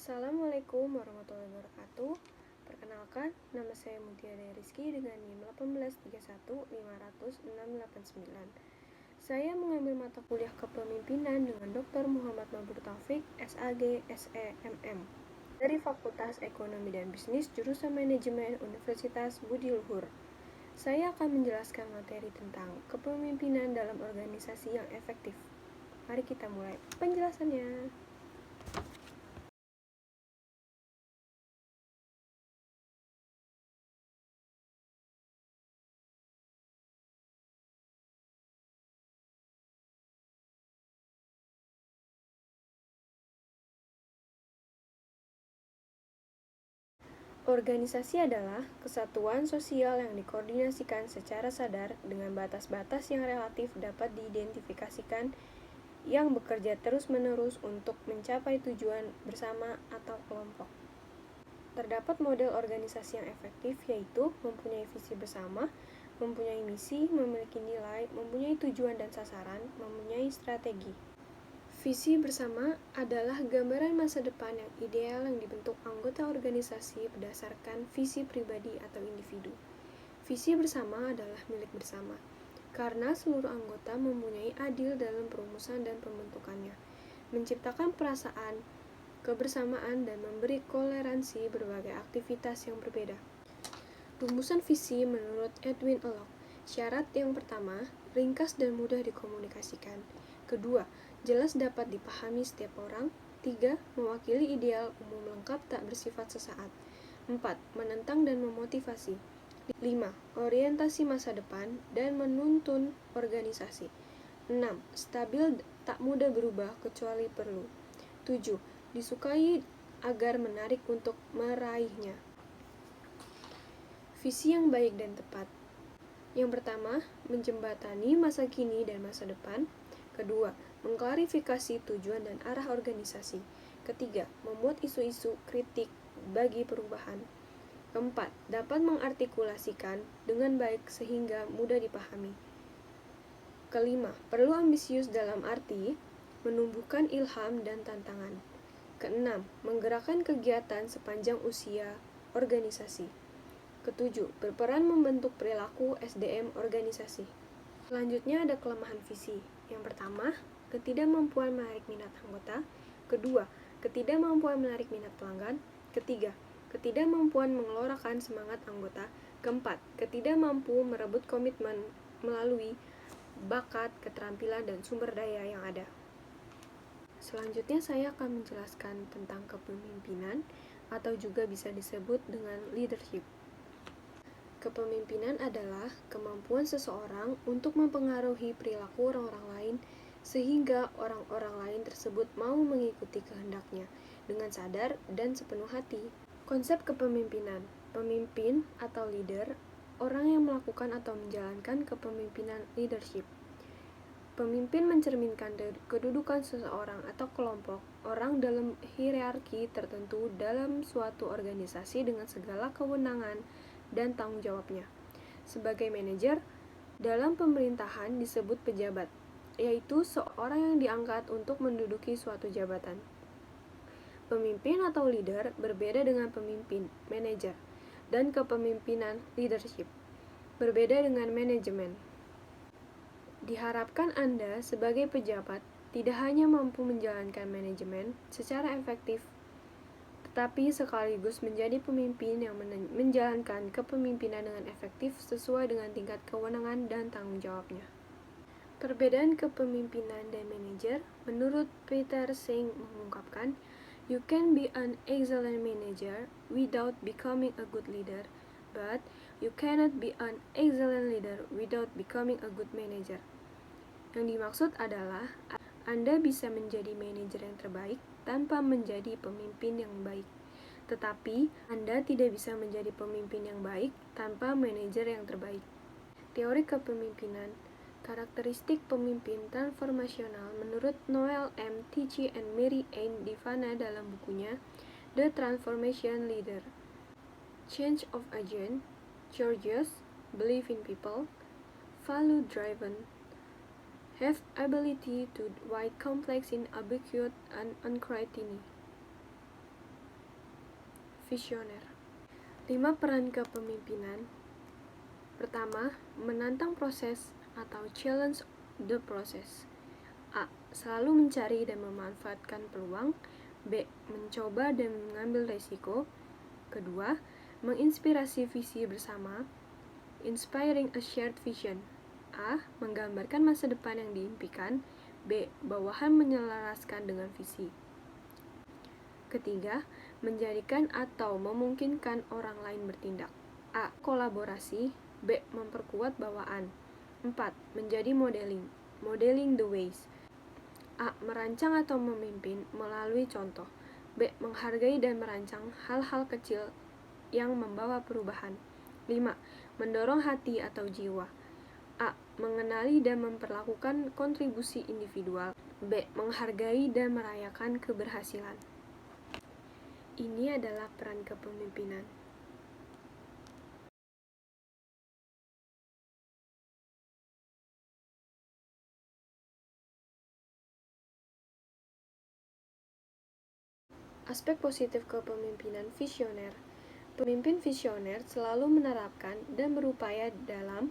Assalamualaikum warahmatullahi wabarakatuh. Perkenalkan, nama saya Mutiara Rizky dengan NIM 183150069. Saya mengambil mata kuliah kepemimpinan dengan Dr. Muhammad Mabur Taufik, SAG, SEMM, dari Fakultas Ekonomi dan Bisnis, Jurusan Manajemen Universitas Budi Luhur. Saya akan menjelaskan materi tentang kepemimpinan dalam organisasi yang efektif. Mari kita mulai penjelasannya. Organisasi adalah kesatuan sosial yang dikoordinasikan secara sadar dengan batas-batas yang relatif dapat diidentifikasikan yang bekerja terus-menerus untuk mencapai tujuan bersama atau kelompok. Terdapat model organisasi yang efektif, yaitu mempunyai visi bersama, mempunyai misi, memiliki nilai, mempunyai tujuan dan sasaran, mempunyai strategi. Visi bersama adalah gambaran masa depan yang ideal yang dibentuk anggota organisasi berdasarkan visi pribadi atau individu. Visi bersama adalah milik bersama, karena seluruh anggota mempunyai andil dalam perumusan dan pembentukannya, menciptakan perasaan kebersamaan dan memberi toleransi berbagai aktivitas yang berbeda. Rumusan visi menurut Edwin Alloc. Syarat yang pertama, ringkas dan mudah dikomunikasikan. Kedua, jelas dapat dipahami setiap orang. 3. Mewakili ideal umum lengkap tak bersifat sesaat. 4. Menentang dan memotivasi. 5. Orientasi masa depan dan menuntun organisasi. 6. Stabil tak mudah berubah kecuali perlu. 7. Disukai agar menarik untuk meraihnya. Visi yang baik dan tepat. Yang pertama, menjembatani masa kini dan masa depan. Kedua, mengklarifikasi tujuan dan arah organisasi. Ketiga, membuat isu-isu kritik bagi perubahan. Keempat, dapat mengartikulasikan dengan baik sehingga mudah dipahami. Kelima, perlu ambisius dalam arti menumbuhkan ilham dan tantangan. Keenam, menggerakkan kegiatan sepanjang usia organisasi. Ketujuh, berperan membentuk perilaku SDM organisasi. Selanjutnya ada kelemahan visi. Yang pertama, ketidakmampuan menarik minat anggota. Kedua, ketidakmampuan menarik minat pelanggan. Ketiga, ketidakmampuan mengelorakan semangat anggota. Keempat, ketidakmampu merebut komitmen melalui bakat, keterampilan, dan sumber daya yang ada. Selanjutnya saya akan menjelaskan tentang kepemimpinan atau juga bisa disebut dengan leadership. Kepemimpinan adalah kemampuan seseorang untuk mempengaruhi perilaku orang-orang lain sehingga orang-orang lain tersebut mau mengikuti kehendaknya dengan sadar dan sepenuh hati. Konsep kepemimpinan. Pemimpin atau leader, orang yang melakukan atau menjalankan kepemimpinan leadership. Pemimpin mencerminkan kedudukan seseorang atau kelompok orang dalam hierarki tertentu dalam suatu organisasi dengan segala kewenangan dan tanggung jawabnya. Sebagai manajer, dalam pemerintahan disebut pejabat, yaitu seorang yang diangkat untuk menduduki suatu jabatan. Pemimpin atau leader berbeda dengan pemimpin, manajer, dan kepemimpinan leadership berbeda dengan manajemen. Diharapkan Anda sebagai pejabat tidak hanya mampu menjalankan manajemen secara efektif, tetapi sekaligus menjadi pemimpin yang menjalankan kepemimpinan dengan efektif sesuai dengan tingkat kewenangan dan tanggung jawabnya. Perbedaan kepemimpinan dan manajer, menurut Peter Senge mengungkapkan, you can be an excellent manager without becoming a good leader, but you cannot be an excellent leader without becoming a good manager. Yang dimaksud adalah, Anda bisa menjadi manajer yang terbaik tanpa menjadi pemimpin yang baik. Tetapi, Anda tidak bisa menjadi pemimpin yang baik tanpa manajer yang terbaik. Teori kepemimpinan. Karakteristik pemimpin transformasional menurut Noel M. Tichy and Mary Ann Divana dalam bukunya The Transformation Leader. Change of agent, courageous, believe in people, value-driven, have ability to wide complex in ambiguous and uncertainty. visioner. 5 peran kepemimpinan. Pertama, menantang proses atau challenge the process. A. Selalu mencari dan memanfaatkan peluang. B. Mencoba dan mengambil resiko. Kedua, menginspirasi visi bersama. Inspiring a shared vision. A. Menggambarkan masa depan yang diimpikan. B. Bawahan menyelaraskan dengan visi. Ketiga, menjadikan atau memungkinkan orang lain bertindak. A. Kolaborasi. B. Memperkuat bawaan. 4. Menjadi modeling. Modeling the ways. A. Merancang atau memimpin melalui contoh. B. Menghargai dan merancang hal-hal kecil yang membawa perubahan. 5. Mendorong hati atau jiwa. A. Mengenali dan memperlakukan kontribusi individual. B. Menghargai dan merayakan keberhasilan. Ini adalah peran kepemimpinan. Aspek positif kepemimpinan visioner. Pemimpin visioner selalu menerapkan dan berupaya dalam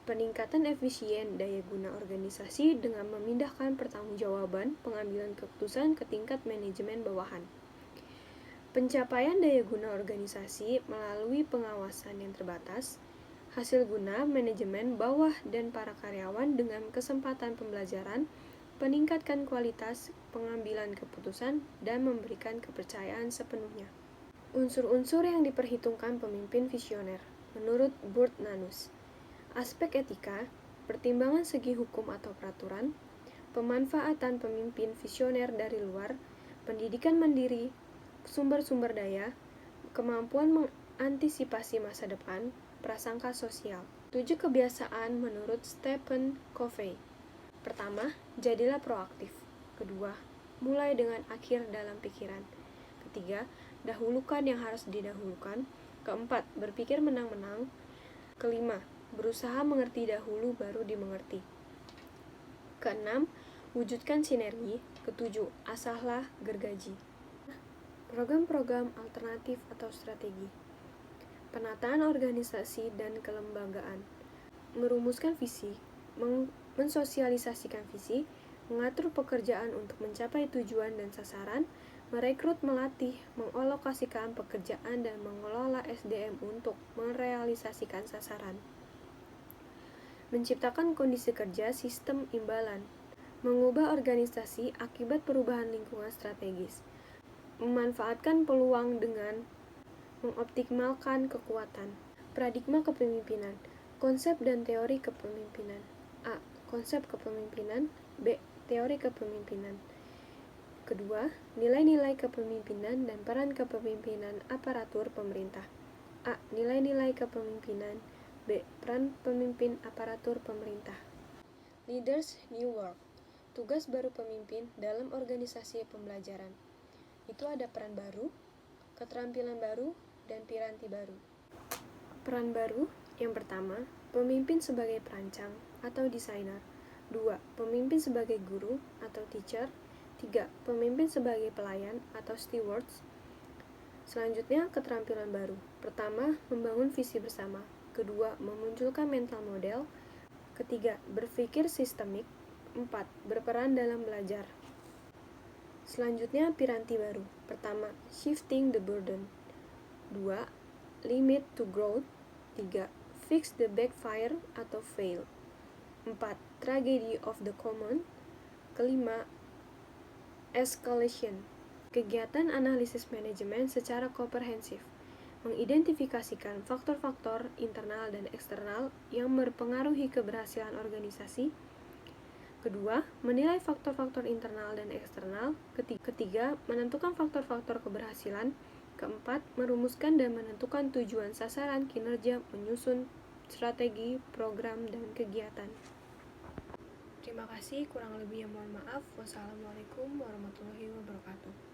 peningkatan efisien daya guna organisasi dengan memindahkan pertanggungjawaban pengambilan keputusan ke tingkat manajemen bawahan. Pencapaian daya guna organisasi melalui pengawasan yang terbatas, hasil guna manajemen bawah dan para karyawan dengan kesempatan pembelajaran, peningkatkan kualitas pengambilan keputusan, dan memberikan kepercayaan sepenuhnya. Unsur-unsur yang diperhitungkan pemimpin visioner, menurut Burt Nanus. Aspek etika, pertimbangan segi hukum atau peraturan, pemanfaatan pemimpin visioner dari luar, pendidikan mandiri, sumber-sumber daya, kemampuan mengantisipasi masa depan, prasangka sosial. 7 kebiasaan menurut Stephen Covey. Pertama, jadilah proaktif. Kedua, mulai dengan akhir dalam pikiran. Ketiga, dahulukan yang harus didahulukan. Keempat, berpikir menang-menang. Kelima, berusaha mengerti dahulu baru dimengerti. Keenam, wujudkan sinergi. Ketujuh, asahlah gergaji. Program-program alternatif atau strategi. Penataan organisasi dan kelembagaan. Merumuskan visi, mensosialisasikan visi, mengatur pekerjaan untuk mencapai tujuan dan sasaran, merekrut, melatih, mengalokasikan pekerjaan, dan mengelola SDM untuk merealisasikan sasaran. Menciptakan kondisi kerja sistem imbalan, mengubah organisasi akibat perubahan lingkungan strategis, memanfaatkan peluang dengan mengoptimalkan kekuatan. Paradigma kepemimpinan, konsep dan teori kepemimpinan. A. Konsep kepemimpinan. B. Teori kepemimpinan. Kedua, nilai-nilai kepemimpinan dan peran kepemimpinan aparatur pemerintah. A. Nilai-nilai kepemimpinan. B. Peran pemimpin aparatur pemerintah. Leaders New Work. Tugas baru pemimpin dalam organisasi pembelajaran. Itu ada peran baru, keterampilan baru, dan piranti baru. Peran baru, yang pertama, pemimpin sebagai perancang atau desainer. 2. Pemimpin sebagai guru atau teacher. 3. Pemimpin sebagai pelayan atau stewards. Selanjutnya, keterampilan baru. Pertama, membangun visi bersama. Kedua, memunculkan mental model. Ketiga, berpikir sistemik. 4. Berperan dalam belajar. Selanjutnya, piranti baru. Pertama, shifting the burden. 2. Limit to growth. 3. Fix the backfire atau fail. 4. Tragedy of the common. Kelima, escalation. Kegiatan analisis manajemen secara komprehensif, mengidentifikasikan faktor-faktor internal dan eksternal yang mempengaruhi keberhasilan organisasi. Kedua, menilai faktor-faktor internal dan eksternal. Ketiga, menentukan faktor-faktor keberhasilan. Keempat, merumuskan dan menentukan tujuan, sasaran, kinerja, menyusun strategi, program, dan kegiatan. Terima kasih, kurang lebihnya mohon maaf. Wassalamualaikum warahmatullahi wabarakatuh.